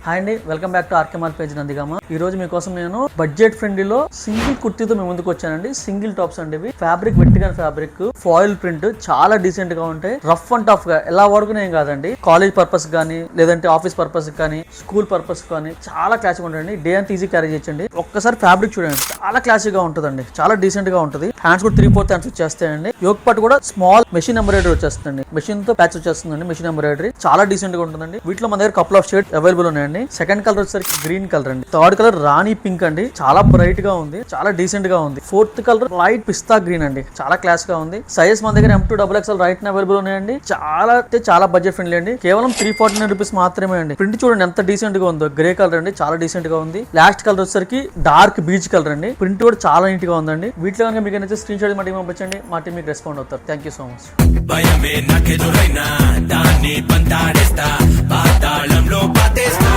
Hi అండి, welcome back to ఆర్కేమార్ page Nandigama. ఈ రోజు మీకోసం నేను బడ్జెట్ ఫ్రెండ్లీలో సింగిల్ కుర్తీతో మేము ముందుకు వచ్చానండి. సింగిల్ టాప్స్ అండి ఇవి. ఫ్యాబ్రిక్ వెట్టిగన్ ఫ్యాబ్రిక్, ఫాయిల్ ప్రింట్, చాలా డీసెంట్ గా ఉంటాయి. రఫ్ అండ్ టఫ్ గా ఎలా వాడుకునే ఏం కాదండి. కాలేజ్ పర్పస్ కానీ, లేదంటే ఆఫీస్ పర్పస్ కానీ, స్కూల్ పర్పస్ కానీ చాలా క్లాసిక్ ఉంటాయండి. డే అంతా ఈజీ క్యారీ చేయొచ్చండి. ఒక్కసారి ఫ్యాబ్రిక్ చూడండి, చాలా క్లాసిక్ గా ఉంటుందండి. చాలా డీసెంట్ గా ఉంటుంది. హ్యాండ్స్ కూడా 3/4 హ్యాండ్స్ వచ్చేస్తాయండి. యోక్ పార్ట్ కూడా స్మాల్ మెషిన్ ఎంబ్రాయిడరీ వచ్చేస్తుంది. మెషిన్ తో ప్యాచ్ వచ్చేస్తుందండి. మెషిన్ ఎంబ్రాయిడరీ చాలా డీసెంట్ గా ఉంటుందండి. వీటిలో మన దగ్గర కపుల్ ఆఫ్ షేడ్ అవైలబుల్ ఉన్నాయండి. సెకండ్ కలర్ వచ్చేసరికి గ్రీన్ కలర్ అండి. థర్డ్ కలర్ రాణి పింక్ అండి. చాలా బ్రైట్ గా ఉంది, చాలా డీసెంట్ గా ఉంది. ఫోర్త్ కలర్ లైట్ పిస్తా గ్రీన్ అండి. చాలా క్లాస్ గా ఉంది. సైజెస్ మన దగ్గర M2XXL రైట్ అవైలబుల్ ఉన్నాయండి. చాలా బడ్జెట్ ఫ్రెండ్లీ అండి. కేవలం 349 రూపీస్ మాత్రమే అండి. ప్రింట్ చూడండి ఎంత డీసెంట్ గా ఉందో. గ్రే కలర్ అండి, చాలా డీసెంట్ గా ఉంది. లాస్ట్ కలర్ వచ్చేసరికి డార్క్ బీచ్ కలర్ అండి. ప్రింట్ కూడా చాలా నీట్ గా ఉందండి. వీటిలో కనుక మీకు నచ్చితే స్క్రీన్ షాట్ మా టీం పంపించండి. మా టీం మీకు రెస్పాండ్ అవుతారు. Thank you so much. భయమే నాకెదురైనా దాన్ని పంతాడేస్తా, పాతాళంలో పాతేస్తా.